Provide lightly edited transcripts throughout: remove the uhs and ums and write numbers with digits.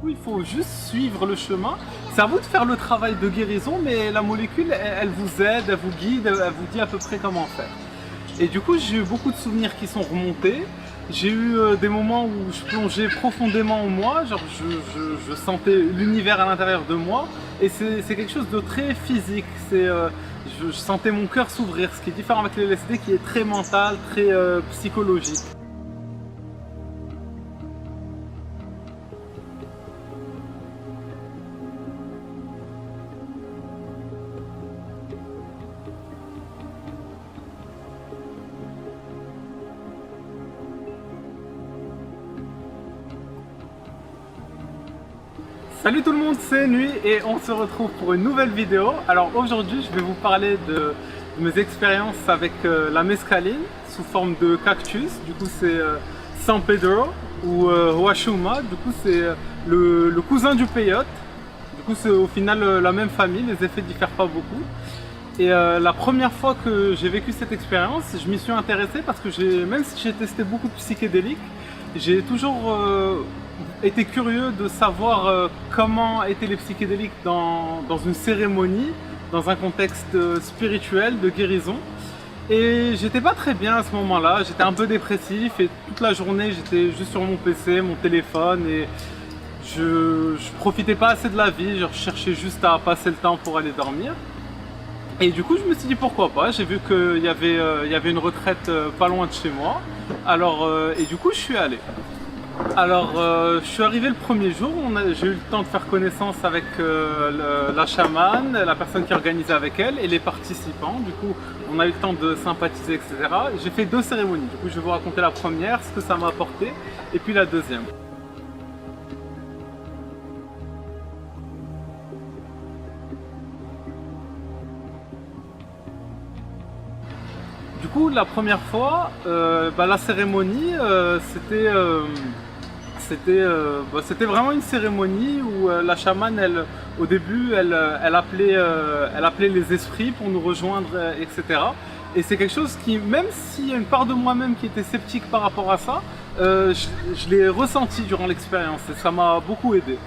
Il faut juste suivre le chemin. C'est à vous de faire le travail de guérison, mais la molécule, elle vous aide, elle vous guide, elle vous dit à peu près comment faire. Et du coup, j'ai eu beaucoup de souvenirs qui sont remontés. J'ai eu des moments où je plongeais profondément en moi, genre je sentais l'univers à l'intérieur de moi. Et c'est quelque chose de très physique. Je sentais mon cœur s'ouvrir, ce qui est différent avec le LSD qui est très mental, très psychologique. Salut tout le monde, c'est Nuit et on se retrouve pour une nouvelle vidéo. Alors aujourd'hui je vais vous parler de mes expériences avec la mescaline sous forme de cactus. Du coup c'est San Pedro ou Huachuma. Du coup c'est le cousin du peyote. Du coup c'est au final la même famille, les effets diffèrent pas beaucoup. Et la première fois que j'ai vécu cette expérience, je m'y suis intéressé parce que même si j'ai testé beaucoup de psychédéliques, j'ai toujours été curieux de savoir comment étaient les psychédéliques dans une cérémonie, dans un contexte spirituel, de guérison. Et j'étais pas très bien à ce moment-là, j'étais un peu dépressif et toute la journée j'étais juste sur mon PC, mon téléphone et je profitais pas assez de la vie, je cherchais juste à passer le temps pour aller dormir. Et du coup je me suis dit pourquoi pas, j'ai vu qu'il y avait une retraite pas loin de chez moi, et du coup je suis allé. Alors je suis arrivé le premier jour, j'ai eu le temps de faire connaissance avec la chamane, la personne qui organisait avec elle et les participants. Du coup on a eu le temps de sympathiser, etc. J'ai fait 2 cérémonies, du coup je vais vous raconter la première, ce que ça m'a apporté, et puis la deuxième. Du coup, la première fois, la cérémonie, c'était vraiment une cérémonie où la chamane, au début, elle appelait les esprits pour nous rejoindre, etc. Et c'est quelque chose qui, même s'il y a une part de moi-même qui était sceptique par rapport à ça, je l'ai ressenti durant l'expérience et ça m'a beaucoup aidé.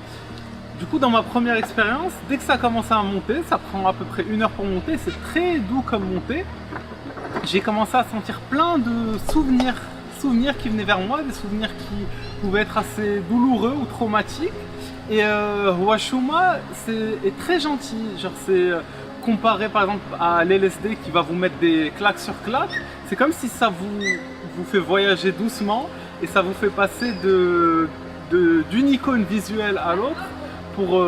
Du coup, dans ma première expérience, dès que ça a commencé à monter, ça prend à peu près 1 heure pour monter, c'est très doux comme montée. J'ai commencé à sentir plein de souvenirs qui venaient vers moi, des souvenirs qui pouvaient être assez douloureux ou traumatiques. Et Huachuma est très gentil, genre c'est comparé par exemple à l'LSD qui va vous mettre des claques sur claques, c'est comme si ça vous fait voyager doucement et ça vous fait passer d'une icône visuelle à l'autre pour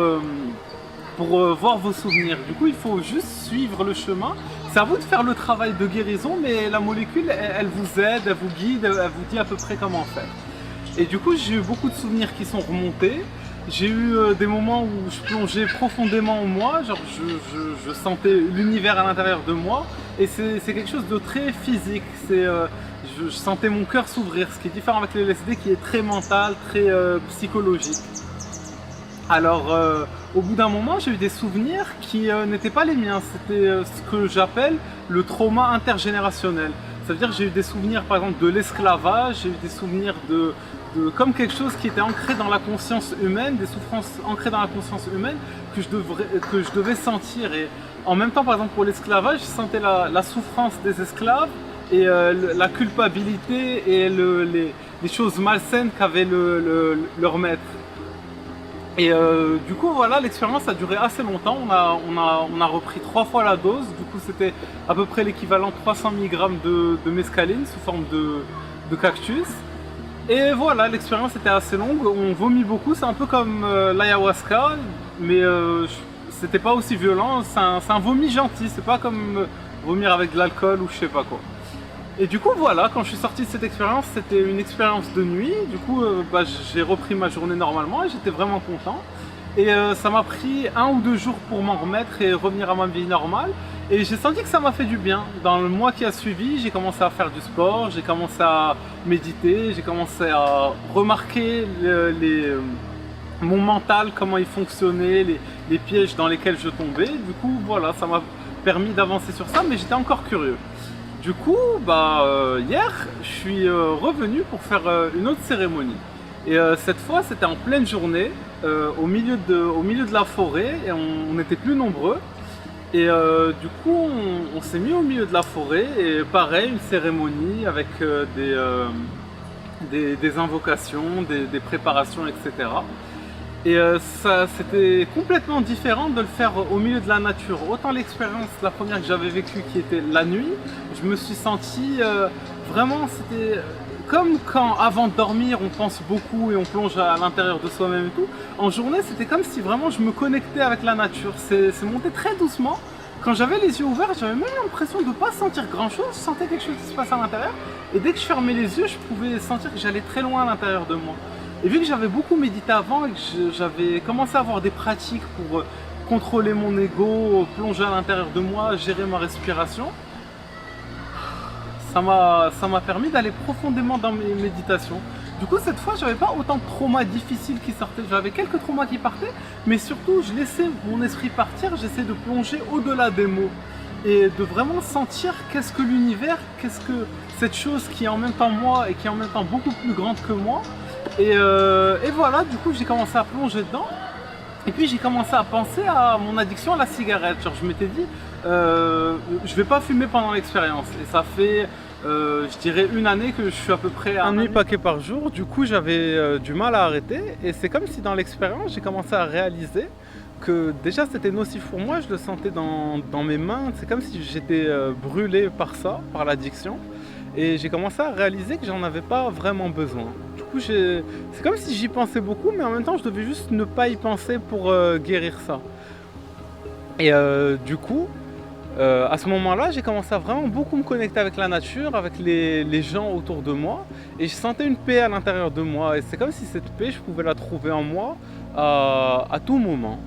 voir vos souvenirs. Du coup il faut juste suivre le chemin. C'est à vous de faire le travail de guérison, mais la molécule, elle vous aide, elle vous guide, elle vous dit à peu près comment faire. Et du coup, j'ai eu beaucoup de souvenirs qui sont remontés. J'ai eu des moments où je plongeais profondément en moi, genre je sentais l'univers à l'intérieur de moi. Et c'est quelque chose de très physique. Je sentais mon cœur s'ouvrir, ce qui est différent avec le LSD qui est très mental, très psychologique. Alors, au bout d'un moment, j'ai eu des souvenirs qui n'étaient pas les miens. C'était ce que j'appelle le trauma intergénérationnel. C'est-à-dire que j'ai eu des souvenirs, par exemple, de l'esclavage, j'ai eu des souvenirs comme quelque chose qui était ancré dans la conscience humaine, des souffrances ancrées dans la conscience humaine que je devais sentir. Et en même temps, par exemple, pour l'esclavage, je sentais la souffrance des esclaves et la culpabilité et les choses malsaines qu'avait leur maître. Et du coup voilà, l'expérience a duré assez longtemps, on a repris 3 fois la dose, du coup c'était à peu près l'équivalent de 300 mg de mescaline sous forme de cactus. Et voilà, l'expérience était assez longue, on vomit beaucoup, c'est un peu comme l'ayahuasca, mais c'était pas aussi violent, c'est un vomi gentil, c'est pas comme vomir avec de l'alcool ou je sais pas quoi. Et du coup voilà, quand je suis sorti de cette expérience, c'était une expérience de nuit, du coup j'ai repris ma journée normalement et j'étais vraiment content. Et ça m'a pris 1 ou 2 jours pour m'en remettre et revenir à ma vie normale. Et j'ai senti que ça m'a fait du bien. Dans le mois qui a suivi, j'ai commencé à faire du sport, j'ai commencé à méditer, j'ai commencé à remarquer mon mental, comment il fonctionnait, les pièges dans lesquels je tombais. Du coup voilà, ça m'a permis d'avancer sur ça, mais j'étais encore curieux. Du coup, hier, je suis revenu pour faire une autre cérémonie. Et cette fois, c'était en pleine journée, au milieu de la forêt, et on était plus nombreux. Et du coup, on s'est mis au milieu de la forêt, et pareil, une cérémonie avec des invocations, des préparations, etc. Et ça, c'était complètement différent de le faire au milieu de la nature. Autant l'expérience, la première que j'avais vécue, qui était la nuit, je me suis senti vraiment, c'était comme quand avant de dormir, on pense beaucoup et on plonge à l'intérieur de soi-même et tout. En journée, c'était comme si vraiment je me connectais avec la nature. C'est monté très doucement. Quand j'avais les yeux ouverts, j'avais même l'impression de ne pas sentir grand-chose. Je sentais quelque chose qui se passe à l'intérieur. Et dès que je fermais les yeux, je pouvais sentir que j'allais très loin à l'intérieur de moi. Et vu que j'avais beaucoup médité avant et que j'avais commencé à avoir des pratiques pour contrôler mon ego, plonger à l'intérieur de moi, gérer ma respiration, ça m'a permis d'aller profondément dans mes méditations. Du coup, cette fois, j'avais pas autant de traumas difficiles qui sortaient. J'avais quelques traumas qui partaient, mais surtout, je laissais mon esprit partir. J'essayais de plonger au-delà des mots et de vraiment sentir qu'est-ce que l'univers, qu'est-ce que cette chose qui est en même temps moi et qui est en même temps beaucoup plus grande que moi. Et voilà, du coup, j'ai commencé à plonger dedans. Et puis j'ai commencé à penser à mon addiction à la cigarette. Genre, je m'étais dit, je vais pas fumer pendant l'expérience. Et ça fait, je dirais, une année que je suis à peu près à un demi-paquet par jour. Du coup, j'avais du mal à arrêter. Et c'est comme si dans l'expérience, j'ai commencé à réaliser que déjà c'était nocif pour moi. Je le sentais dans mes mains. C'est comme si j'étais brûlé par ça, par l'addiction. Et j'ai commencé à réaliser que j'en avais pas vraiment besoin. Du coup, c'est comme si j'y pensais beaucoup, mais en même temps, je devais juste ne pas y penser pour guérir ça. Et du coup, à ce moment-là, j'ai commencé à vraiment beaucoup me connecter avec la nature, avec les gens autour de moi. Et je sentais une paix à l'intérieur de moi. Et c'est comme si cette paix, je pouvais la trouver en moi à tout moment.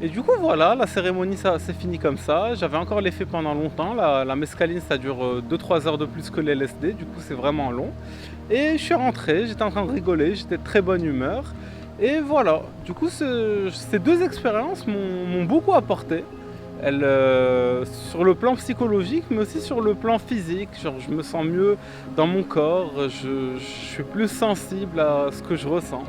Et du coup voilà, la cérémonie ça s'est fini comme ça. J'avais encore l'effet pendant longtemps. La mescaline ça dure 2-3 heures de plus que l'LSD, du coup c'est vraiment long. Et je suis rentré, j'étais en train de rigoler, j'étais de très bonne humeur. Et voilà, du coup ces deux expériences m'ont beaucoup apporté. Sur le plan psychologique mais aussi sur le plan physique. Genre je me sens mieux dans mon corps, je suis plus sensible à ce que je ressens.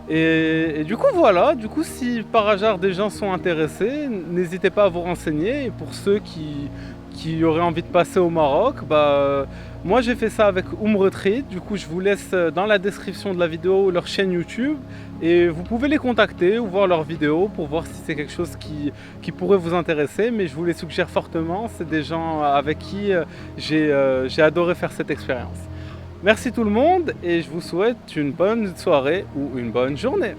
Et du coup voilà, du coup si par hasard des gens sont intéressés, n'hésitez pas à vous renseigner. Et pour ceux qui auraient envie de passer au Maroc, moi j'ai fait ça avec Retreat. Du coup je vous laisse dans la description de la vidéo leur chaîne YouTube. Et vous pouvez les contacter ou voir leurs vidéos pour voir si c'est quelque chose qui pourrait vous intéresser. Mais je vous les suggère fortement, c'est des gens avec qui j'ai adoré faire cette expérience. Merci tout le monde et je vous souhaite une bonne soirée ou une bonne journée.